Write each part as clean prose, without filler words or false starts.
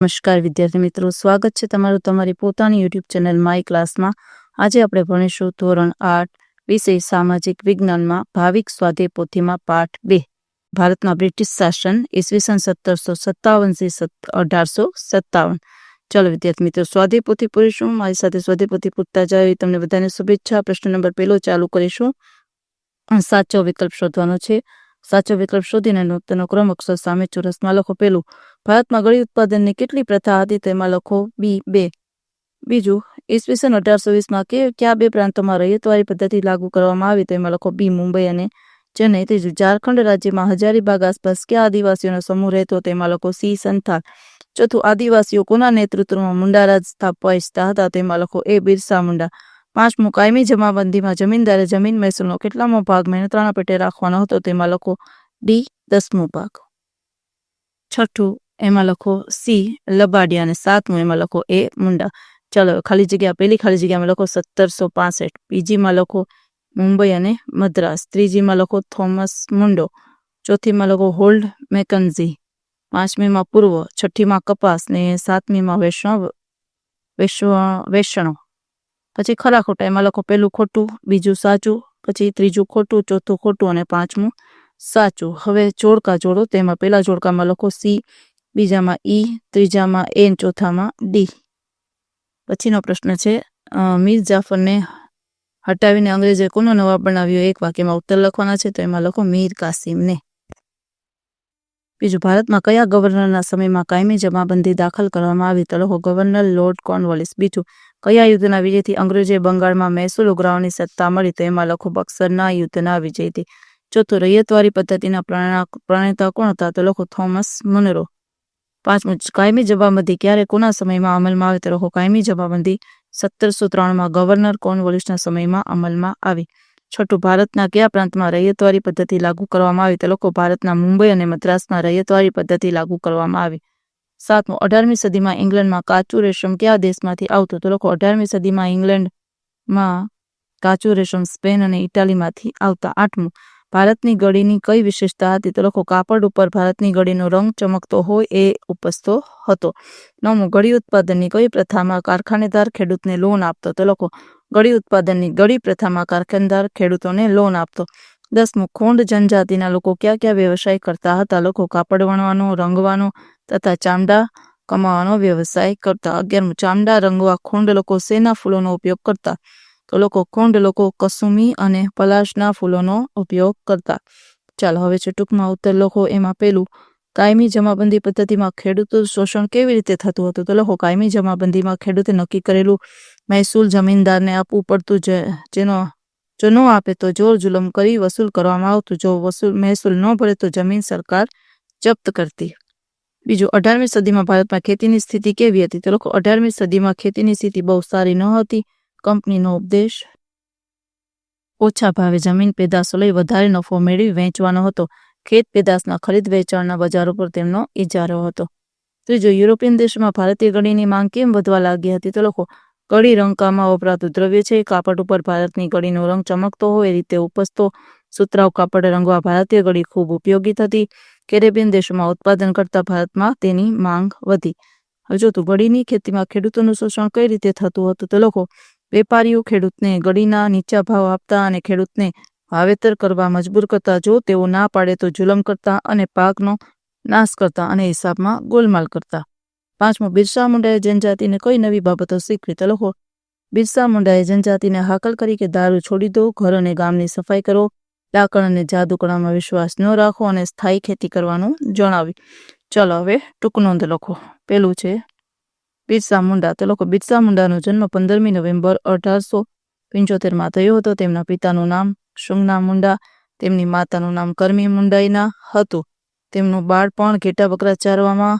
નમસ્કાર વિદ્યાર્થી મિત્રો, સ્વાગત છે તમારું તમારી પોતાની યુટ્યુબ ચેનલ માય ક્લાસમાં। આજે આપણે ભણીશું ધોરણ 8 વિષય સામાજિક વિજ્ઞાનમાં ભાવિક સ્વાધ્યાય પોથીમાં પાઠ 2 ભારતમાં બ્રિટિશ શાસન ઈસવીસન 1757 થી 1857। ચલો વિદ્યાર્થી મિત્રો, સ્વાધ્યાય પોથી પૂરીશું। મારી સાથે સ્વાધ્યાય પોથી પૂરતા જાય તમને બધાને શુભેચ્છા। પ્રશ્ન નંબર 1 ચાલુ કરીશું। સાચો વિકલ્પ શોધવાનો છે। સાચો વિકલ્પ શોધીને તેનો ક્રમ અક્ષર સામે ચોરસમાં લખો। પેલું, ભારતમાં ગળી ઉત્પાદનની કેટલી પ્રથા હતી તેમાં લખો બી 2। બીજું, ઈસવીસન 1820માં કયા બે પ્રાંતોમાં રૈયતવારી પદ્ધતિ લાગુ કરવામાં આવી તેમાં લખો બી મુંબઈ અને ચેન્નઈ। ત્રીજું, ઝારખંડ રાજ્યમાં હજારીબાગ આસપાસ કયા આદિવાસીઓનો સમૂહ રહેતો તેમાં લખો સી સંથાલ। ચોથું, આદિવાસીઓ કોના નેતૃત્વમાં મુંડા રાજ સ્થાપવા ઈચ્છતા હતા તેમાં લખો એ બિરસા મુંડા। પાંચમું, કાયમી જમાબંધીમાં જમીનદારે જમીન મહેસૂલનો કેટલામો ભાગ મહેનતાણા પેટે રાખવાનો હતો તેમાં લખો ડી 10મો ભાગ। છઠ્ઠું, એમાં લખો સી લબાડિયા અને સાતમું એમાં લખો એ મુંડા। ચલો ખાલી જગ્યા, પહેલી ખાલી જગ્યામાં લખો 1765। બીજીમાં લખો મુંબઈ અને મદ્રાસ। ત્રીજીમાં લખો થોમસ મુંડો। ચોથીમાં લખો હોલ્ડ મેકન્ઝી। પાંચમીમાં પૂર્વ, છઠ્ઠીમાં કપાસ ને સાતમીમાં વેસણો। પછી ખરા ખોટા એમાં લખો પહેલું ખોટું, બીજું સાચું, પછી ત્રીજું ખોટું, ચોથું ખોટું અને પાંચમું સાચું। હવે જોડકા જોડો। તેમાં પહેલા જોડકામાં લખો સી, બીજામાં ઈ, ત્રીજામાં એ, ચોથામાં ડી। પછીનો પ્રશ્ન છે, મીર જાફરને હટાવીને અંગ્રેજોએ કોનો નવાબ બનાવ્યો? એક વાક્યમાં ઉત્તર લખવાના છે, તો એમાં લખો મીર કાસિમને। બીજું, ભારતમાં કયા ગવર્નરના સમયમાં કાયમી જમાબંધી દાખલ કરવામાં આવી? તો લખો ગવર્નર લોર્ડ કોર્નવોલિસ। બીજું, કયા યુદ્ધના વિજયથી અંગ્રેજોએ બંગાળમાં મહેસૂલ ઉઘરાવવાની સત્તા મળી? તો એમાં લખો બક્સરના યુદ્ધના વિજયથી। ચોથું, રૈયતવારી પદ્ધતિના પ્રણેતા કોણ હતા? તો લખો થોમસ મુનરો। પાંચમું, કાયમી જમાબંધી ક્યારે કોના સમયમાં અમલમાં આવી? તો લખો કાયમી જમાબંધી 1703માં ગવર્નર કોર્નવોલિસના સમયમાં અમલમાં આવી। છઠ્ઠું, ભારતના કયા પ્રાંતમાં રૈયતવારી પદ્ધતિ લાગુ કરવામાં આવી? તો લખો ભારતના મુંબઈ અને મદ્રાસમાં રૈયતવારી પદ્ધતિ લાગુ કરવામાં આવી। સાતમું, 18મી સદીમાં ઇંગ્લેન્ડમાં કાચું રેશમ કયા દેશમાંથી આવતું? તો લખો 18મી સદીમાં ઇંગ્લેન્ડમાં કાચું રેશમ સ્પેન અને ઇટાલીમાંથી આવતા। આઠમું, ભારતની ગળીની કઈ વિશેષતા હતી? તો લખો કાપડ ઉપર ભારતની ગળીનો રંગ ચમકતો હોય એ ઉપસતો હતો। નવમું, ગળી ઉત્પાદનની કઈ પ્રથામાં કારખાનેદાર ખેડૂતને લોન આપતો? તો લખો ગળી ઉત્પાદનની ગળી પ્રથામાં કારખાનેદાર ખેડૂતોને લોન આપતો। 10મું, ખોંડ જનજાતિના લોકો કયા કયા વ્યવસાય કરતા હતા? લખો કાપડ વણવાનો, રંગવાનો તથા ચામડા કમાવાનો વ્યવસાય કરતા। 11મું, ચામડા રંગવા ખોંડ લોકો શેના ફૂલોનો ઉપયોગ કરતા? તો લોકો ખોંડ લોકો કસુમી અને પલાશના ફૂલોનો ઉપયોગ કરતા। ચાલો હવે છે ટૂંકમાં ઉત્તર લખો। એમાં પેલું, કાયમી જમાબંધી પદ્ધતિમાં ખેડૂતો શોષણ કેવી રીતે થતું હતું? તો લખો કાયમી જમાબંધીમાં ખેડૂતે નક્કી કરેલું મહેસૂલ જમીનદારને આપવું પડતું, જો ન આપે તો જોર જુલમ કરી વસૂલ કરવામાં આવતું। જો મહેસૂલ ન ભરે તો જમીન સરકાર જપ્ત કરતી। બીજું, 18મી સદીમાં ભારતમાં ખેતીની સ્થિતિ કેવી હતી? તો લખો 18મી સદીમાં ખેતીની સ્થિતિ બહુ સારી ન હતી। કંપનીનો ઉપદેશ ઓછા ભાવે જમીન પેદાશો લઈ વધારે નફો મેળવી વેચવાનો હતો। ખેત પેદાશના ખરીદ વેચાણના બજારો પર તેમનો ઇજારો હતો। ત્રીજું, યુરોપિયન દેશોમાં ભારતીય ગળીની માંગ કેમ વધવા લાગી હતી? તો લખો ગળી રંગકામમાં વપરાતું દ્રવ્ય છે। કાપડ ઉપર ભારતની ગળીનો રંગ ચમકતો હોય એ રીતે ઉપસતો। સુતરાઉ કાપડ રંગવા ભારતીય ગળી ખૂબ ઉપયોગી થતી। કેરેબિયન દેશોમાં ઉત્પાદન કરતા ભારતમાં તેની માંગ વધી। હવે જોતું, ગળીની ખેતીમાં ખેડૂતોનું શોષણ કઈ રીતે થતું હતું? તો લખો વેપારીઓ ખેડૂતને ગળીના નીચા ભાવ આપતા અને ખેડૂતને વાવેતર કરવા મજબૂર કરતા। જો તેઓ ના પાડે તો જુલમ કરતા અને પાકનો નાશ કરતા અને હિસાબમાં ગોલમાલ કરતા। પાંચમું, બિરસા મુંડાએ જનજાતિને કઈ નવી બાબતો શીખવી? તો લખો બિરસા મુંડાએ જનજાતિને હાકલ કરી કે દારૂ છોડી દો, ઘર અને ગામની સફાઈ કરો, ડાકણ અને જાદુકણામાં વિશ્વાસ ન રાખો અને સ્થાયી ખેતી કરવાનું જણાવ્યું। ચલો હવે ટૂંક નોંધ લખો। પેલું છે બિરસા મુંડા। તો લખો બિરસા મુંડાનો જન્મ 15મી નવેમ્બર 1875માં થયો હતો। તેમના પિતાનું નામ શુંગના મુંડા, તેમની માતાનું નામ કરમી મુંડાઈના હતું। તેમનું બાળપણ ઘેટા બકરા ચારવામાં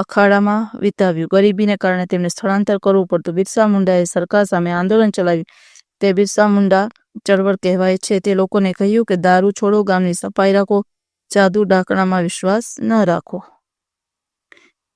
અખાડામાં વિતાવ્યું। ગરીબીને કારણે તેમને સ્થળાંતર કરવું પડતું। બિરસા મુંડાએ સરકાર સામે આંદોલન ચલાવ્યું, તે બિરસા મુંડા ચળવળ કહેવાય છે। તે લોકોને કહ્યું કે દારૂ છોડો, ગામની સફાઈ રાખો, જાદુ ડાકણામાં વિશ્વાસ ન રાખો।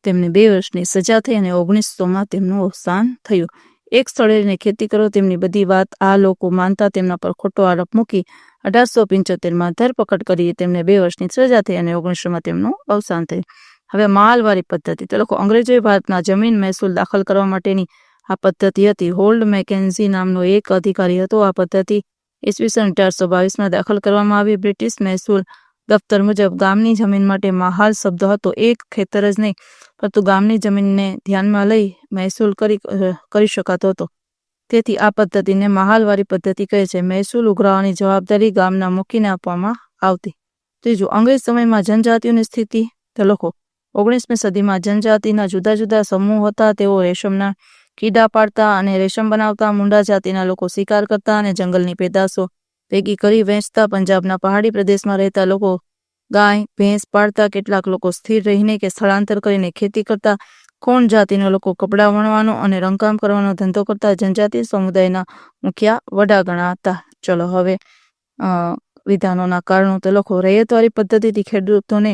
તેમને 2 વર્ષની સજા થઈ અને 1900માં તેમનું અવસાન થયું। એક સ્થળે રહીને ખેતી કરો તેમની બધી વાત આ લોકો માનતા તેમના પર ખોટો આરોપ મૂકી 1875માં ધરપકડ કરી તેમને 2 વર્ષની સજા થઈ અને 1900માં તેમનું અવસાન થયું। હવે માલવારી પદ્ધતિ તો લોકો અંગ્રેજોએ ભારતમાં જમીન મહેસૂલ દાખલ કરવા માટેની આ પદ્ધતિ હતી. હોલ્ડ મેકેન્ઝી નામનો એક અધિકારી હતો. આ પદ્ધતિ ઈસવીસન 1822માં દાખલ કરવામાં આવી. બ્રિટિશ મહેસૂલ દફતર મુજબ ગામની જમીન માટે મહાલ શબ્દ હતો. એક ખેતર જ નહીં પરંતુ ગામની જમીનને ધ્યાનમાં લઈ મહેસૂલ કરી શકાતો હતો. તેથી આ પદ્ધતિને મહાલવારી પદ્ધતિ કહે છે. મહેસૂલ ઉઘરાવવાની જવાબદારી ગામના મુખીને આપવામાં આવતી. ત્રીજું, અંગ્રેજ સમયમાં જનજાતિઓની સ્થિતિ તો લોકો 19મી સદીમાં જનજાતિના જુદા જુદા સમૂહ હતા. તેઓ રેશમના કીડા પાડતા અને રેશમ બનાવતા. મુંડા જાતિના લોકો શિકાર કરતા અને જંગલની પેદાશો ભેગી કરી વેચતા. પંજાબના પહાડી પ્રદેશમાં રહેતા લોકો ગાય ભેંસ પાળતા. કેટલાક લોકો સ્થિર રહીને કે સ્થળાંતર કરીને ખેતી કરતા. કોણ જાતિના લોકો કપડાં વણવાનો અને રંગકામ કરવાનો ધંધો કરતા. જનજાતિ સમુદાયના મુખ્ય વડા ગણાતા. ચલો હવે વિધાનોના કારણો તો લોકો રૈયતવારી પદ્ધતિથી ખેડૂતોને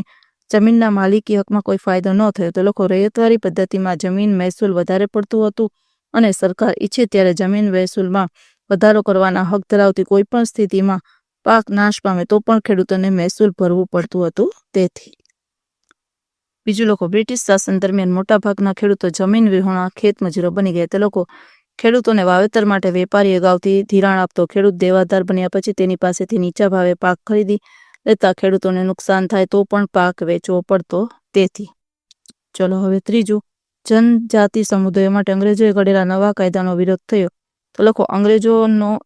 જમીનના માલિકી હકમાં કોઈ ફાયદો ન થયો. તો લોકો રૈયતવારી પદ્ધતિમાં જમીન મહેસૂલ વધારે પડતું હતું અને સરકાર ઈચ્છે ત્યારે જમીન મહેસૂલમાં વધારો કરવાના હક ધરાવતી. કોઈ પણ સ્થિતિમાં પાક નાશ પામે તો પણ ખેડૂતોને મહેસૂલ ભરવું પડતું હતું. તેથી બીજું, લોકો બ્રિટિશ શાસન દરમિયાન મોટાભાગના ખેડૂતો જમીન વિહોણા ખેત મજૂરો બની ગયા. તે લોકો ખેડૂતોને વાવેતર માટે વેપારી અગાઉથી ધિરાણ આપતો. ખેડૂત દેવાદાર બન્યા પછી તેની પાસેથી નીચા ભાવે પાક ખરીદી લેતા. ખેડૂતોને નુકસાન થાય તો પણ પાક વેચવો પડતો. તેથી ચલો હવે ત્રીજું, જનજાતિ સમુદાયો માટે અંગ્રેજોએ ઘડેલા નવા કાયદાનો વિરોધ થયો. તો લોકો અંગ્રેજો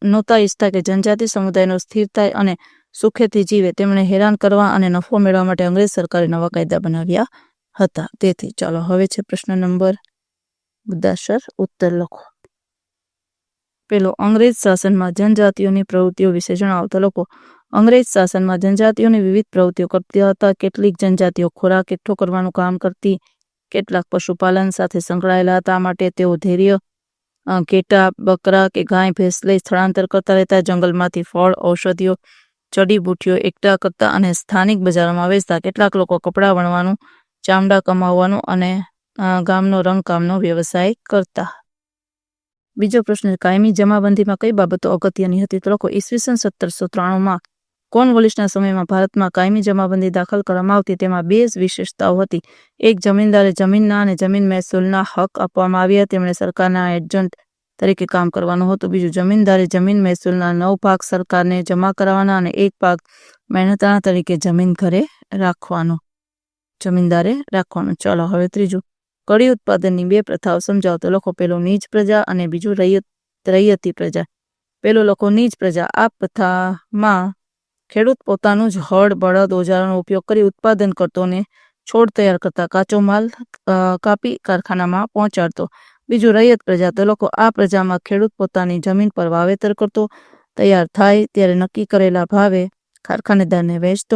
નહોતા ઈચ્છતા કે જનજાતિ સમુદાયનો સ્થિર થાય અને સુખેથી જીવે. તેમણે હેરાન કરવા અને નફો મેળવવા માટે અંગ્રેજ સરકારે નવા કાયદા બનાવ્યા હતા. તેથી ચાલો હવે છે પ્રશ્ન નંબર મુદ્દાસર ઉત્તર લખો. પેલો, અંગ્રેજ શાસનમાં જનજાતિઓની પ્રવૃત્તિઓ વિશે જણાવો. તો લોકો અંગ્રેજ શાસનમાં જનજાતિઓની વિવિધ પ્રવૃત્તિઓ કરતા હતા. કેટલીક જનજાતિઓ ખોરાક એકઠો કરવાનું કામ કરતી. કેટલાક પશુપાલન સાથે સંકળાયેલા હતા. માટે તેઓ ધૈર્ય ઘેટા બકરા કે ગાય ભેંસ લઈ સ્થળાંતર કરતા રહેતા. જંગલમાંથી ફળ ઔષધિઓ જડીબુટ્ટીઓ એકઠા કરતા અને સ્થાનિક બજારોમાં વેચતા. કેટલાક લોકો કપડાં વણવાનું ચામડા કમાવવાનું અને ગામનો રંગકામનો વ્યવસાય કરતા. બીજો પ્રશ્ન, કાયમી જમાબંધીમાં કઈ બાબતો અગત્યની હતી? તો લોકો ઈસવીસન 1793માં કોર્નવોલિસના સમયમાં ભારતમાં કાયમી જમાબંધી દાખલ કરવામાં આવતી. તેમાં બે જ વિશેષતાઓ હતી. એક, જમીનદારે જમીનના અને જમીન મહેસૂલના હક આપવામાં આવ્યા. તેમણે સરકારના એજન્ટ તરીકે કામ કરવાનું હતું. બીજું, જમીનદારે જમીન મહેસૂલના 9 ભાગ સરકારને જમા કરાવવાના અને 1 ભાગ મહેનતાણા તરીકે જમીન ઘરે રાખવાનો. જમીનદારે રાખવાનું. ચાલો હવે ત્રીજું, કડી ઉત્પાદનની 2 પ્રથાઓ સમજાવો. તો લોકો પેલો નીચ પ્રજા અને બીજું રૈયતી પ્રજા. પેલો લોકો નીચ પ્રજા. આ પ્રથામાં ખેડૂત પોતાનું જ હળ બળદ ઓજારોનો ઉપયોગ કરી ઉત્પાદન કરતો અને છોડ તૈયાર કરતા. કાચો માલ કાપી કારખાનામાં પહોંચાડતો. બીજું, રૈયત પ્રજા. તો લોકો આ પ્રજામાં ખેડૂત પોતાની જમીન પર વાવેતર કરતો. તૈયાર થાય ત્યારે નક્કી કરેલા ભાવે કારખાનેદારને વેચતો.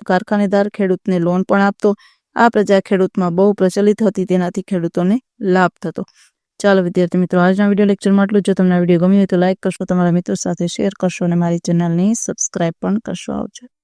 કારખાનેદાર ખેડૂતને લોન પણ આપતો. આ પ્રજા ખેડૂતમાં બહુ પ્રચલિત હતી. તેનાથી ખેડૂતોને લાભ થતો. ચાલો વિદ્યાર્થી મિત્રો, આજના વિડીયો લેક્ચરમાં આટલું. જો તમને વિડીયો ગમ્યો હોય તો લાઇક કરશો, તમારા મિત્રો સાથે શેર કરશો અને મારી ચેનલને સબસ્ક્રાઈબ પણ કરશો. આવજો.